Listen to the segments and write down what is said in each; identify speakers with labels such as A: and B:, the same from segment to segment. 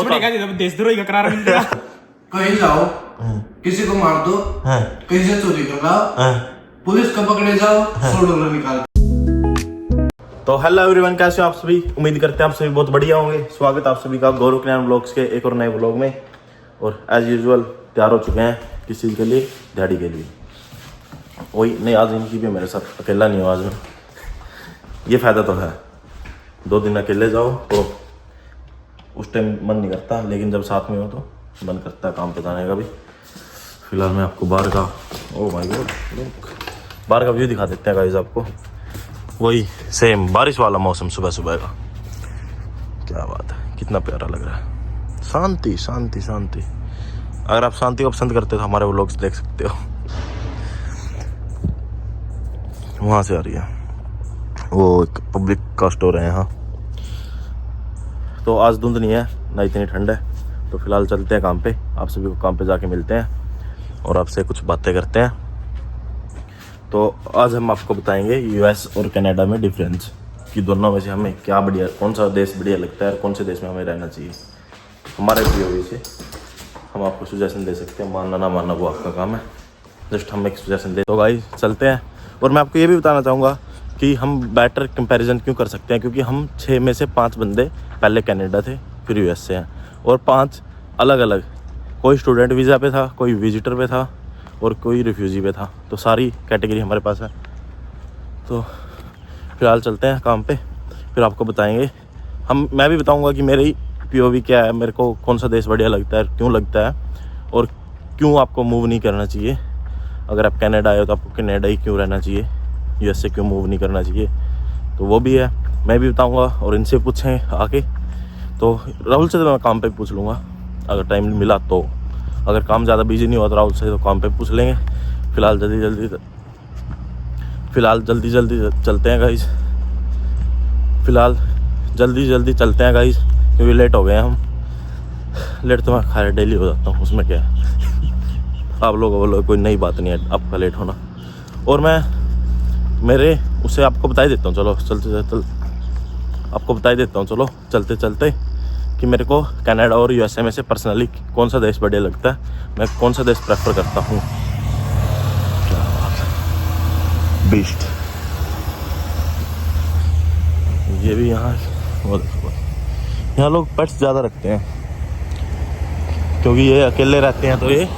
A: देशद्रोही का करार मिल गया।
B: कहीं जाओ, किसी को मार दो, कहीं से चोरी कर लाओ, पुलिस को पकड़े जाओ, $100 निकाल।
C: तो हेलो एवरीवन, कैसे हो आप सभी? उम्मीद करते हैं आप सभी बहुत बढ़िया होंगे। स्वागत आप सभी का गौरव कल्याण ब्लॉग्स के एक और नए ब्लॉग में। और एज यूजुअल तैयार हो चुके हैं किस चीज़ के लिए? दिहाड़ी के लिए। वही नहीं, आज इनकी भी मेरे साथ, अकेला नहीं हो आज मैं। ये फ़ायदा तो है, 2 दिन अकेले जाओ तो उस टाइम मन नहीं करता, लेकिन जब साथ में हो तो मन करता है काम पे जाने का भी। फिलहाल मैं आपको बाहर का, ओ माय गॉड, बाहर का व्यू दिखा देते हैं गाइस आपको। वही सेम बारिश वाला मौसम सुबह सुबह का। क्या बात है, कितना प्यारा लग रहा है। शांति शांति शांति। अगर आप शांति को पसंद करते हो तो हमारे व्लॉग्स देख सकते हो। वहाँ से आ रही है, वो एक पब्लिक का स्टोर है यहाँ। तो आज धुंध नहीं है ना, इतनी ठंड है। तो फिलहाल चलते हैं काम पे, आप सभी को काम पे जाके मिलते हैं और आपसे कुछ बातें करते हैं। तो आज हम आपको बताएंगे यूएस और कनाडा में डिफरेंस, कि दोनों में से हमें क्या बढ़िया, कौन सा देश बढ़िया लगता है और कौन से देश में हमें रहना चाहिए। हमारे पीओवी से हम आपको सुजेशन दे सकते हैं, मानना ना मानना वो आपका काम है। जस्ट हम एक सुजेशन दे। तो गाइस चलते हैं। और मैं आपको ये भी बताना चाहूँगा कि हम बेटर कंपैरिजन क्यों कर सकते हैं, क्योंकि हम 6 में से 5 बंदे पहले कनाडा थे, फिर यूएस से हैं, और 5 अलग अलग, कोई स्टूडेंट वीज़ा पे था, कोई विजिटर पे था और कोई रिफ्यूजी पे था। तो सारी कैटेगरी हमारे पास है। तो फिलहाल चलते हैं काम पे, फिर आपको बताएंगे। मैं भी बताऊंगा कि मेरी पीओवी क्या है, मेरे को कौन सा देश बढ़िया लगता है, क्यों लगता है, और क्यों आपको मूव नहीं करना चाहिए। अगर आप कनाडा आए हो तो आपको कनाडा ही क्यों रहना चाहिए, यूएस से क्यों मूव नहीं करना चाहिए, तो वो भी है, मैं भी बताऊँगा। और इनसे पूछें आके, तो राहुल से तो मैं काम पे पूछ लूँगा अगर टाइम मिला तो। अगर काम ज़्यादा बिजी नहीं हुआ तो राहुल से तो काम पे पूछ लेंगे। फिलहाल जल्दी जल्दी चलते हैं गाइस। फिलहाल जल्दी चलते हैं गाइस, क्योंकि लेट हो गए हैं हम। लेट तो मैं खैर डेली हो जाता हूँ, उसमें क्या है। आप लोग बोलो, कोई नई बात नहीं है आपका लेट होना। और मैं मेरे उसे आपको बता ही देता हूँ, चलो आपको बता ही देता हूँ, चलो चलते कि मेरे को कनाडा और यूएसए में से पर्सनली कौन सा देश बढ़िया लगता है, मैं कौन सा देश प्रेफर करता हूँ। बीस्ट ये भी यहाँ लोग पेट्स ज़्यादा रखते हैं, क्योंकि ये अकेले रहते हैं। तो ये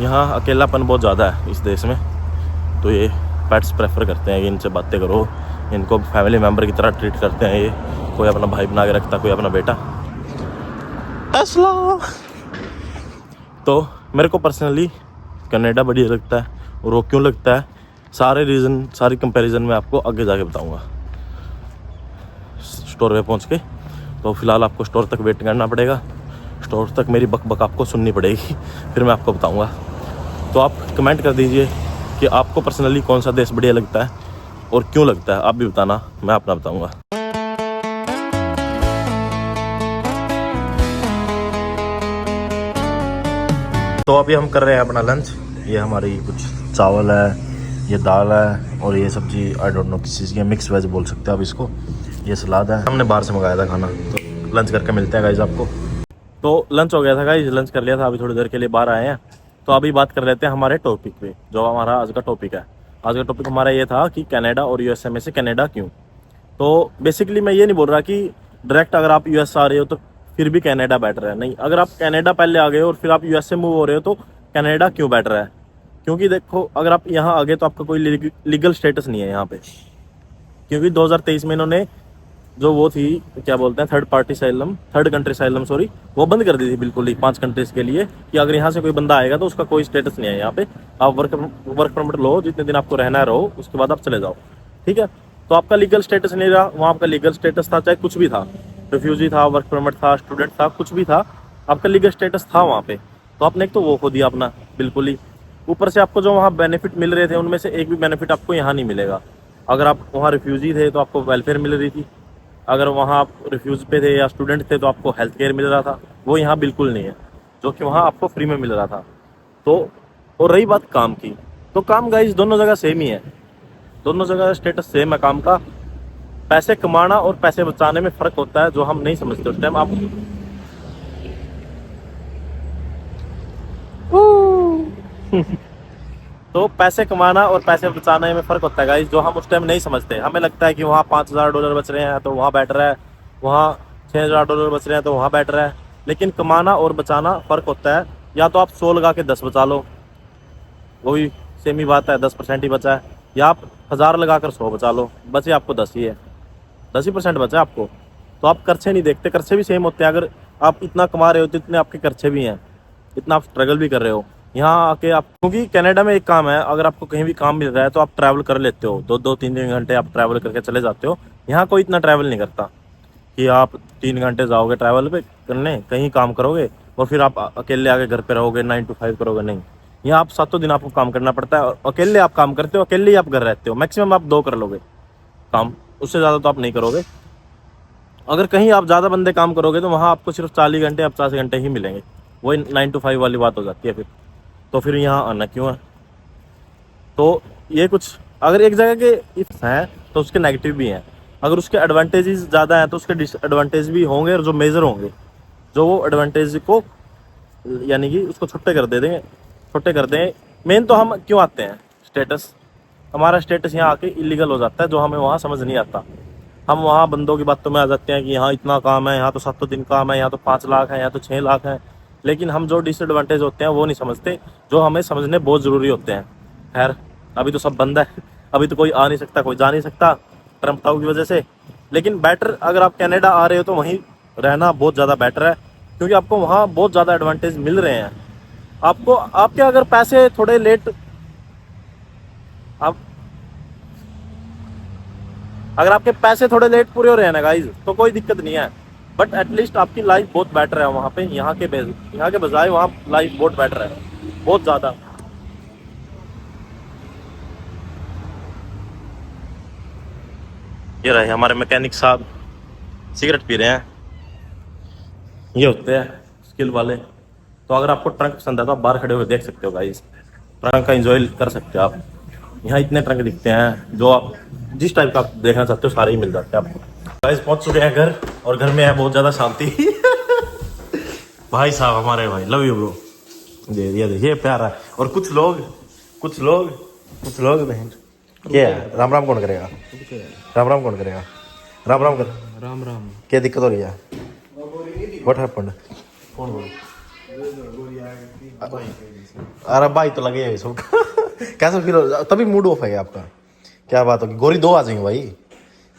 C: यहाँ अकेलापन बहुत ज़्यादा है इस देश में, तो ये पेट्स प्रेफर करते हैं कि इनसे बातें करो, इनको फैमिली मेम्बर की तरह ट्रीट करते हैं। ये कोई अपना भाई बना के रखता, कोई अपना बेटा। टेस्ला। तो मेरे को पर्सनली कनाडा बढ़िया लगता है, और वो क्यों लगता है, सारे रीज़न, सारी कंपैरिजन में आपको आगे जाके बताऊंगा स्टोर पे पहुंच के। तो फिलहाल आपको स्टोर तक वेट करना पड़ेगा, स्टोर तक मेरी बक आपको सुननी पड़ेगी, फिर मैं आपको बताऊंगा। तो आप कमेंट कर दीजिए कि आपको पर्सनली कौन सा देश बढ़िया लगता है और क्यों लगता है, आप भी बताना, मैं अपना बताऊंगा। तो अभी हम कर रहे हैं अपना लंच। ये हमारी कुछ चावल है, ये दाल है, और ये सब्जी आई डोंट नो किस चीज़ की, मिक्स वेज बोल सकते हैं आप इसको। ये सलाद है, हमने बाहर से मंगाया था खाना। तो लंच करके मिलते हैं गाइस आपको। तो लंच हो गया था गाइस, लंच कर लिया था, अभी थोड़ी देर के लिए बाहर आए हैं। तो अभी बात कर लेते हैं हमारे टॉपिक पे, जो हमारा आज का टॉपिक है। आज का टॉपिक हमारा ये था कि कनाडा और यूएसए में से कनाडा क्यों। तो बेसिकली मैं ये नहीं बोल रहा कि डायरेक्ट अगर आप यूएस आ रहे हो तो फिर भी कनाडा बेटर है, नहीं। अगर आप कनाडा पहले आ गए और फिर आप यूएस से मूव हो रहे हो तो कनाडा क्यों बेटर है। क्योंकि देखो, अगर आप यहाँ आ गए तो आपका कोई लीगल स्टेटस नहीं है यहाँ पे, क्योंकि 2023 में इन्होंने जो वो थी, क्या बोलते हैं, थर्ड कंट्री साइलम सॉरी, वो बंद कर दी थी बिल्कुल ही 5 कंट्रीज के लिए, कि अगर यहाँ से कोई बंदा आएगा तो उसका कोई स्टेटस नहीं है यहाँ पे। आप वर्क परमिट लो, जितने दिन आपको रहना रहो, उसके बाद आप चले जाओ, ठीक है। तो आपका लीगल स्टेटस नहीं रहा वहाँ, आपका लीगल स्टेटस था, चाहे कुछ भी था, रिफ्यूजी था, वर्क परमिट था, स्टूडेंट था, कुछ भी था, आपका लीगल स्टेटस था वहाँ पे। तो आपने एक तो वो खो दिया अपना बिल्कुल ही। ऊपर से आपको जो वहाँ बेनिफिट मिल रहे थे, उनमें से एक भी बेनिफिट आपको यहाँ नहीं मिलेगा। अगर आप वहाँ रिफ्यूजी थे तो आपको वेलफेयर मिल रही थी, अगर वहाँ आप रिफ्यूज पे थे या स्टूडेंट थे तो आपको हेल्थ केयर मिल रहा था, वो यहाँ बिल्कुल नहीं है, जो कि वहाँ आपको फ्री में मिल रहा था। तो और रही बात काम की, तो काम गाइस दोनों जगह सेम ही है, दोनों जगह स्टेटस सेम है काम का। पैसे कमाना और पैसे बचाने में फ़र्क होता है, जो हम नहीं समझते उस टाइम। आप तो पैसे कमाना और पैसे बचाना में फ़र्क होता है गाइस, जो हम उस टाइम नहीं समझते। हमें लगता है कि वहाँ $5,000 बच रहे हैं तो वहाँ बेटर है, वहाँ $6,000 बच रहे हैं तो वहाँ बेटर है। लेकिन कमाना और बचाना फ़र्क होता है। या तो आप 100 लगा के 10 बचा लो, वही सेम ही बात है, 10% ही बचा है। या आप 1000 लगा कर 100 बचा लो, बचे आपको 10 ही है, 10% बचा आपको। तो आप खर्चे नहीं देखते, खर्चे भी सेम होते हैं। अगर आप इतना कमा रहे हो तो इतने आपके खर्चे भी हैं, इतना आप स्ट्रगल भी कर रहे हो। यहाँ आके आप, क्योंकि कनाडा में एक काम है, अगर आपको कहीं भी काम मिल रहा है तो आप ट्रैवल कर लेते हो, 2-3 घंटे आप ट्रैवल करके चले जाते हो। यहाँ कोई इतना ट्रैवल नहीं करता कि आप 3 घंटे जाओगे ट्रैवल पे करने, कहीं काम करोगे और फिर आप अकेले आके घर पे रहोगे, 9 to 5 करोगे। नहीं, यहाँ आप 7 दिन आपको काम करना पड़ता है और अकेले आप काम करते हो, अकेले ही आप घर रहते हो। मैक्सिमम आप 2 कर लोगे काम, उससे ज़्यादा तो आप नहीं करोगे। अगर कहीं आप ज़्यादा बंदे काम करोगे तो वहाँ आपको सिर्फ 40 घंटे या 50 घंटे ही मिलेंगे, वही 9 to 5 वाली बात हो जाती है फिर। तो फिर यहाँ आना क्यों है? तो ये कुछ, अगर एक जगह के इफ्स हैं तो उसके नेगेटिव भी हैं, अगर उसके एडवांटेजेस ज़्यादा हैं तो उसके डिसएडवांटेज भी होंगे, और जो मेजर होंगे, जो वो एडवांटेज को यानी कि उसको छोटे कर देंगे। मेन तो हम क्यों आते हैं, स्टेटस, हमारा स्टेटस यहाँ आके इलीगल हो जाता है, जो हमें वहाँ समझ नहीं आता। हम वहाँ बंदों की बातों में आ जाते हैं कि यहाँ इतना काम है, यहाँ तो 7 दिन काम है, यहाँ तो 5 लाख है, यहाँ तो 6 लाख है। लेकिन हम जो डिसएडवांटेज होते हैं वो नहीं समझते, जो हमें समझने बहुत ज़रूरी होते हैं। खैर, अभी तो सब बंद है, अभी तो कोई आ नहीं सकता, कोई जा नहीं सकता ट्रम्प टाउ की वजह से। लेकिन बेटर, अगर आप कनाडा आ रहे हो तो वहीं रहना बहुत ज़्यादा बेटर है, क्योंकि आपको वहाँ बहुत ज़्यादा एडवांटेज मिल रहे हैं। आपको, आपके अगर पैसे थोड़े लेट, आप अगर आपके पैसे थोड़े लेट पूरे हो रहे हैं ना गाइज, तो कोई दिक्कत नहीं है, बट एटलीस्ट आपकी लाइफ बहुत बेटर है वहाँ पे। यहाँ के बजाय वहाँ लाइफ बहुत बेटर है, बहुत ज़्यादा। ये रहे हमारे मैकेनिक साहब, सिगरेट पी रहे हैं। ये होते हैं स्किल वाले। तो अगर आपको ट्रंक पसंद है तो आप बाहर खड़े होकर देख सकते हो गाइस, ट्रंक का एंजॉय कर सकते हो आप। यहाँ इतने ट्रंक दिखते हैं, जो आप जिस टाइप का आप देखना चाहते हो सारे ही मिल जाते हैं आपको। गाइस पहुंच चुके हैं घर, और घर में है बहुत ज़्यादा शांति। भाई साहब हमारे, भाई लव यू ब्रो, ये प्यार है। और कुछ लोग बहन, क्या है, राम राम कौन करेगा, राम राम कौन करेगा, राम राम कर,
A: राम राम।
C: क्या दिक्कत हो रही है, व्हाट हैपेंड, कौन बोल, अरे भाई तो लगे है सबका। कैसा फील हो, तभी मूड ऑफ है आपका, क्या बात होगी, गोरी 2 आ जाएंगे भाई,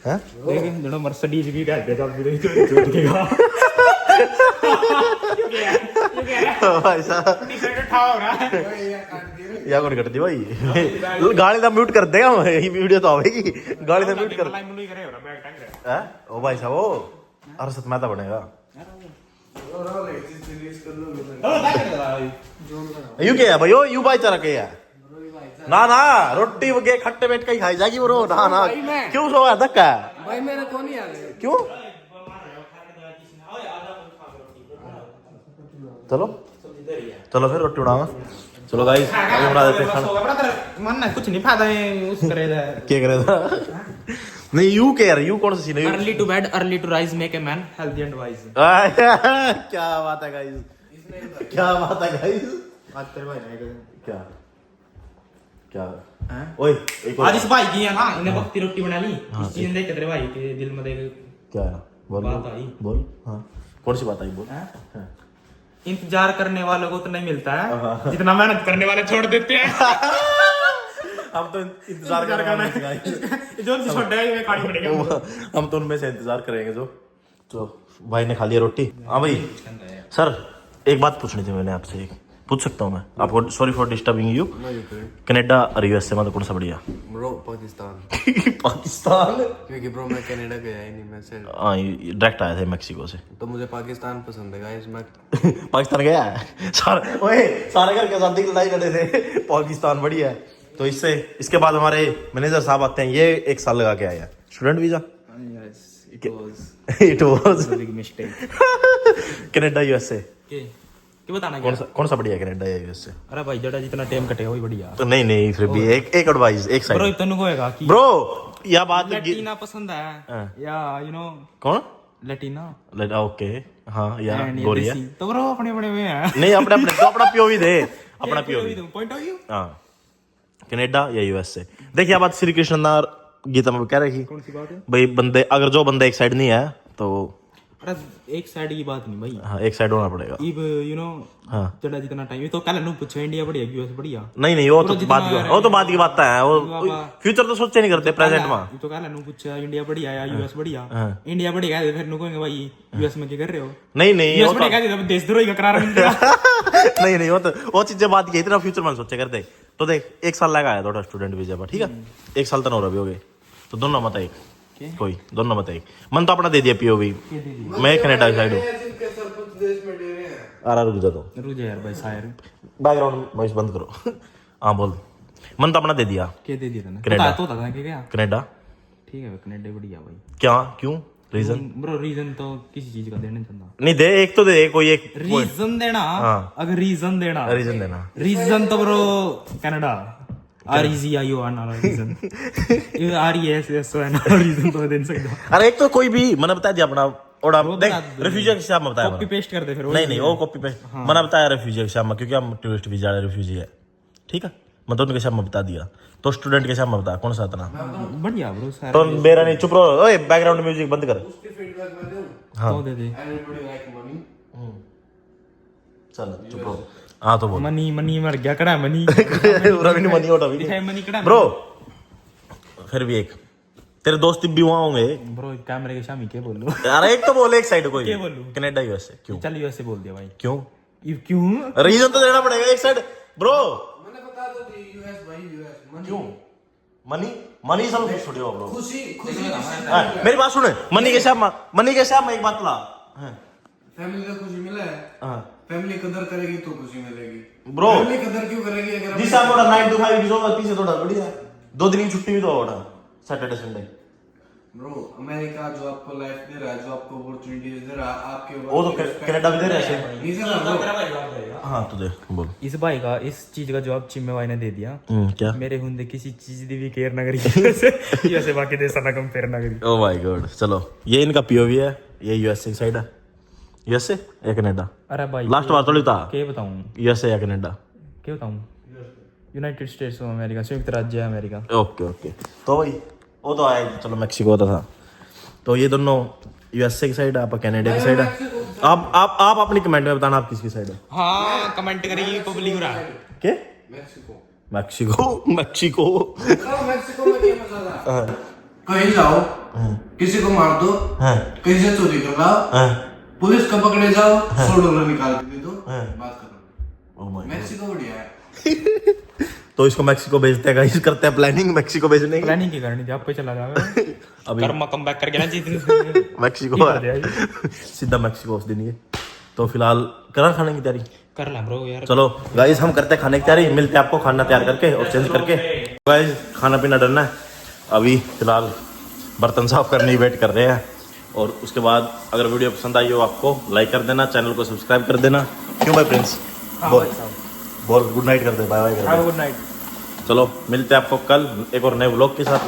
C: हैं
A: लेकिन जड़ो मर्सिडीज की गाड़ी का भी चोट केगा।
C: भाई साहब
A: टी-शर्ट उठा हो रहा है,
C: या कौन करती भाई, गाड़ी का म्यूट कर देगा, ये वीडियो तो आवेगी, गाड़ी का म्यूट कर,
A: लाइन में करे हो रहा बैग टंग रहा
C: हैं ओ भाई साहब, ओ अरे सत मैदा बनेगा। यू क्या है भाई, ओ यू भाईचारा क्या है, ना ना रोटी वगे खट्टे बैठ के खाई जाएगी ब्रो, ना ना क्यों सो धक्का
B: भाई मेरे को नहीं आ रहे,
C: क्यों, चलो फिर रोटी बनाओ, चलो गाइस अभी बना देते हैं खाना।
A: मन ना कुछ नहीं फायदा है उस करेगा,
C: क्या करेगा, नहीं यू कह रहे, यू कौन सा सीन है,
A: early to bed early to rise make a man healthy and wise.
C: क्या बात है गाइस, क्या बात है गाइस,
A: आज तेरे भाई ने
C: क्या क्या
A: हैं,
C: ओए एक
A: आज इस भाई की है ना, इन्हें बक्ती रोटी बना ली, इस चीज देख के तेरे भाई के दिल में देख
C: क्या बोल,
A: बात आई,
C: बोल, हाँ कौन सी बात आई बोल,
A: हैं?
C: हाँ।
A: इंतजार करने वालों को तो नहीं मिलता है जितना मेहनत करने वाले छोड़ देते हैं।
C: हम तो इंतजार करेंगे,
A: जो छोटा है ये खाली पड़ेगा,
C: हम तो उनमें से इंतजार करेंगे जो भाई ने खा लिया रोटी। हाँ भाई सर, एक बात पूछनी थी मैंने आपसे, एक पूछ सकता हूँ मैं आपको, sorry for disturbing you, Canada और यूएसए में तो कौन सा बढ़िया,
B: ब्रो पाकिस्तान,
C: पाकिस्तान,
B: क्योंकि ब्रो मैं कनाडा गया ही नहीं, मैं से
C: हाँ डायरेक्ट आए थे मैक्सिको से,
B: तो मुझे पाकिस्तान पसंद है गाइस। मैं
C: पाकिस्तान गया है सारे घर के साथ लड़ाई करते थे, पाकिस्तान बढ़िया है। तो इसके बाद हमारे मैनेजर साहब आते हैं, ये 1 साल लगा के आया है, student visa, it was
A: big mistake.
C: Canada USA
A: क्या बताना
C: कौन सा बढ़िया है, कनाडा या यूएसए?
A: अरे भाई जड़ा जितना टाइम कटे वही बढ़िया।
C: तो नहीं फिर भी एक एडवाइस, एक
A: ब्रो
C: साइड
A: तनु होएगा कि
C: ब्रो, या बात
A: लैटिना पसंद है या यू नो
C: कौन,
A: लैटिना,
C: ओके हाँ, या
A: And ये
C: गोरिया,
A: देसी। तो ब्रो अपने अपने में है,
C: नहीं अपने अपने तो अपना पियो भी दे, अपना पीओवी
A: पॉइंट ऑफ व्यू
C: हाँ कनाडा या यूएसए। देखिए आप बात श्री कृष्ण गीता में कह रही
A: कौन सी बात है?
C: भाई बंदे अगर जो बंदा एक साइड नहीं है तो
A: अरे एक साइड की बात नहीं भाई,
C: हाँ एक साइड होना पड़ेगा।
A: इब यू नो
C: हाँ
A: चला जितना टाइम ये तो कल नु पूछो इंडिया बढ़िया यूएस बढ़िया,
C: नहीं नहीं वो तो बात की बात है, वो फ्यूचर तो सोचे नहीं करते प्रेजेंट में।
A: ये तो कल नु पूछो इंडिया बढ़िया या यूएस बढ़िया, इंडिया बढ़िया है फिर नु कहेंगे भाई यूएस में क्या कर रहे हो?
C: नहीं नहीं
A: यूएस बढ़िया है देशद्रोही का करार मिल गया।
C: नहीं नहीं वो चीजें बात की इतना फ्यूचर में सोचे करते। तो देख एक साल लगा है थोड़ा स्टूडेंट वीजा पर, ठीक है एक साल तो हो रहा भी हो गए, तो दोनों मत एक कोई दोनों मत एक मन तो अपना दे दिया पीओवी, मैं कनाडा साइड हूँ। आ रुक जा तो
A: रुक जा यार भाई शायर
C: बैकग्राउंड वॉइस बंद करो। हाँ बोल मन तो अपना दे दिया
A: के दे दिया तूने?
C: कनाडा।
A: तो था क्या?
C: कनाडा
A: ठीक है कनाडा बढ़िया भाई।
C: क्या क्यों रीजन?
A: ब्रो रीजन तो किसी चीज का देना नहीं चाहता।
C: नहीं दे एक तो दे कोई एक
A: रीजन देना अगर रीजन देना रीजन तो bro Canada REZION reason RESSON reason तो दे नहीं सकता।
C: अरे एक तो कोई भी मैंने बता दिया अपना ओड़ा देख रेफ्यूजी के हिसाब में बताया
A: कॉपी पेस्ट कर दे फिर
C: नहीं नहीं वो कॉपी पेस्ट मैंने बताया रेफ्यूजी के हिसाब में क्योंकि हम टूरिस्ट वीजा वाले रेफ्यूजी है, ठीक है मैं तो उनके हिसाब में बता दिया। तो स्टूडेंट के हिसाब में बता कौन सा इतना
A: बढ़िया ब्रो सारा
C: तो मेरा नहीं चुप रहो, ओए बैकग्राउंड म्यूजिक बंद कर।
A: हाँ तो दे दे
C: चल चुप रहो। हाँ तो बोल
A: मनी मर गया कड़ा मनी
C: रवि मनी ओटा भी
A: दिखाई मनी कड़ा
C: ब्रो। फिर भी एक तेरे दोस्त भी वहां होंगे
A: ब्रो कैमरे के सामने क्या बोल लो
C: अरे एक तो बोले एक साइड कोई
A: क्या बोलूं?
C: कनाडा यूएसए क्यों?
A: चल यूएसए बोल दिया भाई।
C: क्यों
A: क्यों
C: रीजन तो देना पड़ेगा एक साइड ब्रो।
B: मैंने बता दो यूएस भाई यूएस
C: क्यों मनी मनी सब कुछ छोड़ियो ब्रो।
B: खुशी
C: मेरी बात सुन मनी के साथ में एक बात ला
B: फैमिली का खुशी मिला है, फैमिली कदर करेगी तो खुशी मिलेगी
C: ब्रो।
B: फैमिली कदर क्यों करेगी अगर
C: दिस थोड़ा 9 to 5 की जॉब पीछे थोड़ा बढ़िया 2 दिन की छुट्टी भी तो होगा सैटरडे संडे।
B: ब्रो अमेरिका जो आपको लाइफ दे रहा है, जो आपको अपॉर्चुनिटीज दे रहा है, आपके
C: वो तो कनाडा भी दे रहे हैं
B: नहीं सर ब्रो।
C: हाँ तो दे बोल
A: इस भाई का इस चीज का जवाब चिम्मे भाई ने दे दिया।
C: क्या
A: मेरे हुंदे किसी चीज दी भी केयर ना करी यूएसए बाकी देश ना कंपेयर ना करी।
C: ओ माय गॉड चलो ये इनका पीओवी है, ये यूएसए की साइड है। यूएसए या कनाडा?
A: अरे भाई
C: लास्ट बार थोड़ी था
A: क्या बताऊं
C: यूएसए या कनाडा
A: क्या बताऊं यूनाइटेड स्टेट्स ऑफ अमेरिका संयुक्त राज्य अमेरिका।
C: ओके ओके तो भाई वो तो आया चलो मैक्सिको होता था। तो ये दोनों यूएसए की साइड है, आप कनाडा की साइड है। आप अपनी कमेंट में बताना आप किसकी साइड है।
A: हाँ कमेंट करेगी पब्लिक हो रहा है
C: क्या
B: मैक्सिको
C: मैक्सिको मैक्सिको
B: मैक्सिको में क्या मजा था? कहीं जाओ किसी को मार दो, कहीं से चोरी कर लाओ, पुलिस को पकड़े जाओ $100 निकाल के दे दो, बात खत्म। मैक्सिको बढ़िया है।
C: तो इसको मैक्सिको भेजते हैं गाइस, करते हैं प्लानिंग मैक्सिको भेजने की।
A: प्लानिंग की करनी थी आप पे चला जाएगा
C: अभी
A: कर्मा कम बैक करके ना जीतने
C: मैक्सिको सीधा मैक्सिको उस दिन ये। तो फिलहाल करा खाने की तैयारी
A: कर ला ब्रो यार।
C: चलो गाइस हम करते हैं खाने की तैयारी, मिलते हैं आपको खाना तैयार करके और चेंज करके। गाइस खाना पीना डरना है, अभी फिलहाल बर्तन साफ करने की वेट कर रहे हैं। और उसके बाद अगर वीडियो पसंद आई हो आपको लाइक कर देना, चैनल को सब्सक्राइब कर देना। क्यों भाई प्रिंस बोल गुड नाइट कर दे, बाय बाय कर दे।
A: Good night.
C: चलो मिलते हैं आपको कल एक और नए व्लॉग के साथ।